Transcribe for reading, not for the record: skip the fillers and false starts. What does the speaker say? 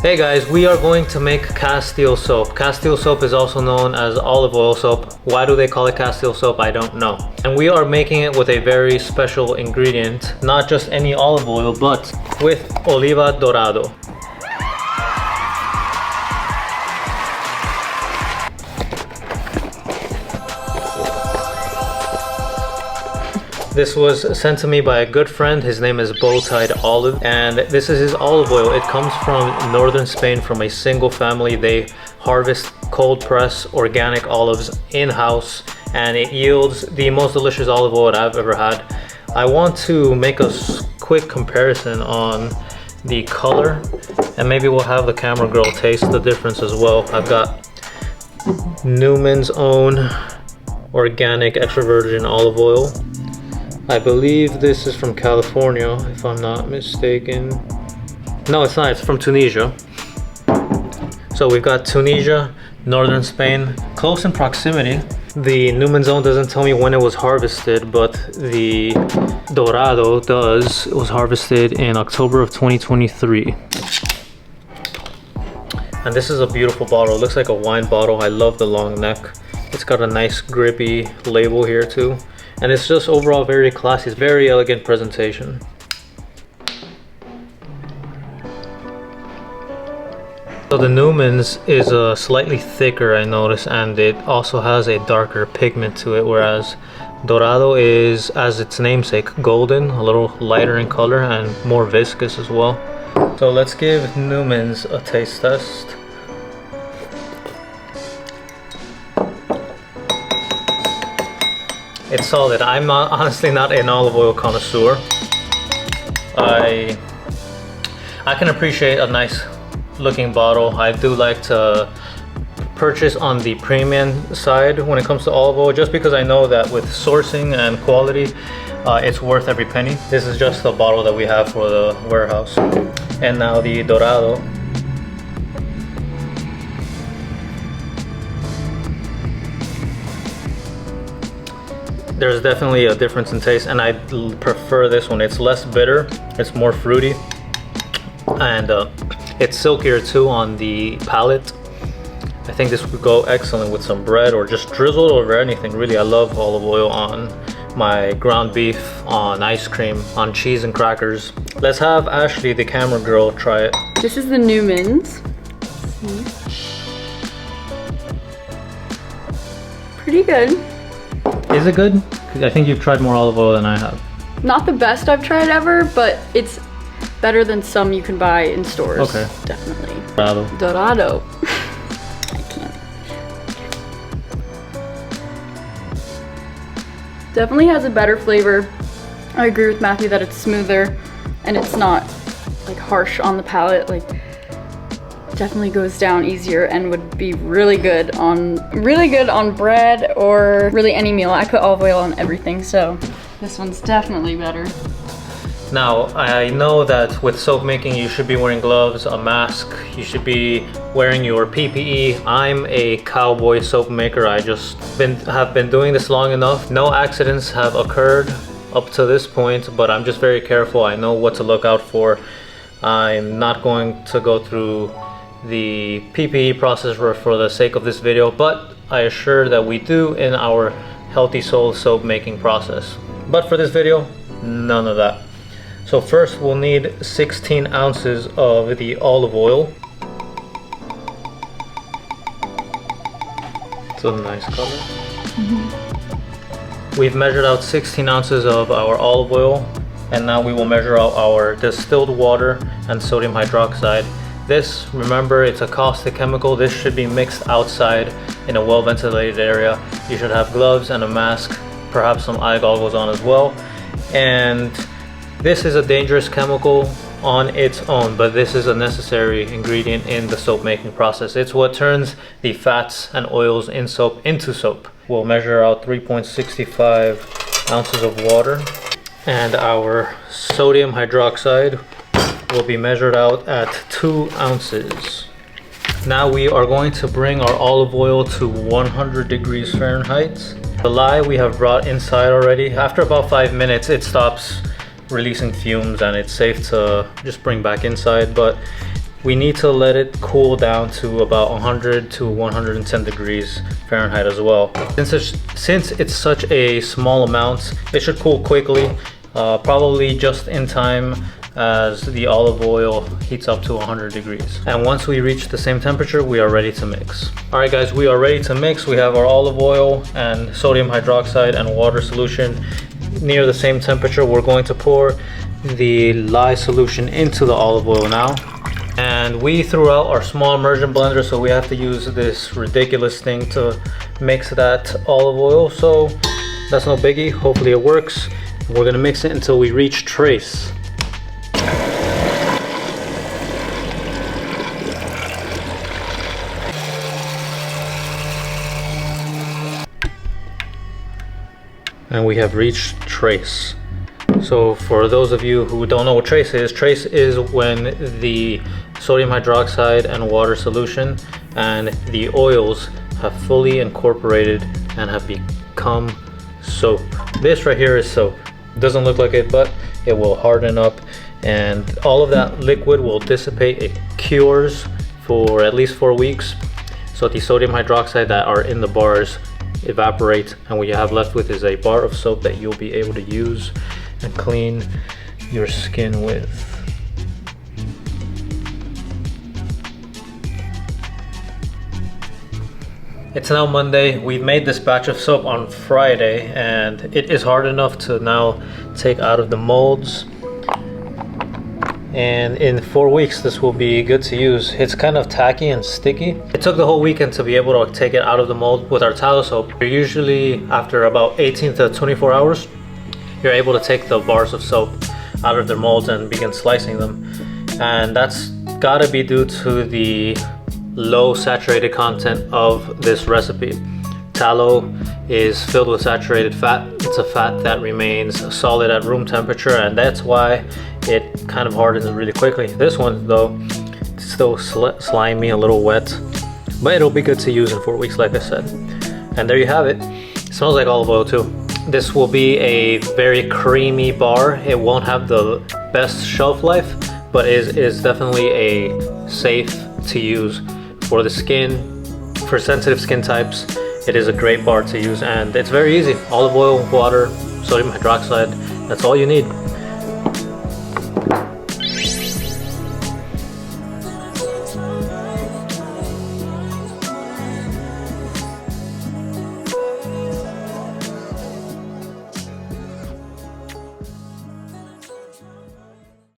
Hey guys, we are going to make Castile soap. Castile soap is also known as olive oil soap. Why do they call it Castile soap? I don't know. And we are making it with a very special ingredient, not just any olive oil, but with oliva dorado. This was sent to me by a good friend. His name is Bowtied Olive, and this is his olive oil. It comes from northern Spain from a single family. They harvest cold press organic olives in-house, and it yields the most delicious olive oil that I've ever had. I want to make a quick comparison on the color, and maybe we'll have the camera girl taste the difference as well. I've got Newman's Own organic extra virgin olive oil. I believe this is from California, if I'm not mistaken. No, it's not, it's from Tunisia. So we've got Tunisia, northern Spain, close in proximity. The Newman's Own doesn't tell me when it was harvested, but the Dorado does. It was harvested in October of 2023. And this is a beautiful bottle. It looks like a wine bottle. I love the long neck. It's got a nice grippy label here too. And it's just overall very classy. It's very elegant presentation. So the Newman's is slightly thicker, I noticed, and it also has a darker pigment to it, whereas Dorado is, as its namesake, golden, a little lighter in color and more viscous as well. So let's give Newman's a taste test. It's solid. I'm honestly not an olive oil connoisseur. I can appreciate a nice looking bottle. I do like to purchase on the premium side when it comes to olive oil, just because I know that with sourcing and quality, it's worth every penny. This is just the bottle that we have for the warehouse. And now the Dorado. There's definitely a difference in taste, and I prefer this one. It's less bitter, it's more fruity, and it's silkier too on the palate. I think this would go excellent with some bread or just drizzled over anything. Really, I love olive oil on my ground beef, on ice cream, on cheese and crackers. Let's have Ashley, the camera girl, try it. This is the Newman's. Pretty good. Is it good? I think you've tried more olive oil than I have. Not the best I've tried ever, but it's better than some you can buy in stores. Okay. Definitely. Dorado. Dorado. I can't. Definitely has a better flavor. I agree with Matthew that it's smoother and it's not like harsh on the palate. Like, definitely goes down easier and would be really good on bread or really any meal. I put olive oil on everything, so this one's definitely better. Now, I know that with soap making you should be wearing gloves, a mask, you should be wearing your PPE. I'm a cowboy soap maker. I just have been doing this long enough. No accidents have occurred up to this point, but I'm just very careful. I know what to look out for. I'm not going to go through the PPE process for the sake of this video, but I assure that we do in our Healthy Soul soap making process. But for this video, none of that. So first we'll need 16 ounces of the olive oil. It's a nice color. We've measured out 16 ounces of our olive oil, and now we will measure out our distilled water and sodium hydroxide. This, remember, it's a caustic chemical. This should be mixed outside in a well-ventilated area. You should have gloves and a mask, perhaps some eye goggles on as well. And this is a dangerous chemical on its own, but this is a necessary ingredient in the soap making process. It's what turns the fats and oils in soap into soap. We'll measure out 3.65 ounces of water, and our sodium hydroxide will be measured out at 2 ounces. Now we are going to bring our olive oil to 100 degrees Fahrenheit. The lye we have brought inside already. After about 5 minutes it stops releasing fumes and it's safe to just bring back inside, but we need to let it cool down to about 100 to 110 degrees Fahrenheit as well. Since it's such a small amount, it should cool quickly, probably just in time as the olive oil heats up to 100 degrees. And once we reach the same temperature, we are ready to mix. All right guys, we are ready to mix. We have our olive oil and sodium hydroxide and water solution near the same temperature. We're going to pour the lye solution into the olive oil now. And we threw out our small immersion blender, so we have to use this ridiculous thing to mix that olive oil. So that's no biggie, hopefully it works. We're gonna mix it until we reach trace. And we have reached trace. So for those of you who don't know what trace is when the sodium hydroxide and water solution and the oils have fully incorporated and have become soap. This right here is soap. It doesn't look like it, but it will harden up and all of that liquid will dissipate. It cures for at least 4 weeks. So the sodium hydroxide that are in the bars evaporate, and what you have left with is a bar of soap that you'll be able to use and clean your skin with. It's now Monday. We've made this batch of soap on Friday and it is hard enough to now take out of the molds. And in 4 weeks this will be good to use. It's kind of tacky and sticky. It took the whole weekend to be able to take it out of the mold. With our tallow soap, usually after about 18 to 24 hours, you're able to take the bars of soap out of their molds and begin slicing them. And that's gotta be due to the low saturated content of this recipe. Tallow is filled with saturated fat. It's a fat that remains solid at room temperature, and that's why it kind of hardens really quickly. This one though, it's still slimy, a little wet, but it'll be good to use in 4 weeks like I said. And there you have it. It smells like olive oil too. This will be a very creamy bar. It won't have the best shelf life, but is definitely a safe to use for the skin. For sensitive skin types, it is a great bar to use, and it's very easy. Olive oil, water, sodium hydroxide, that's all you need.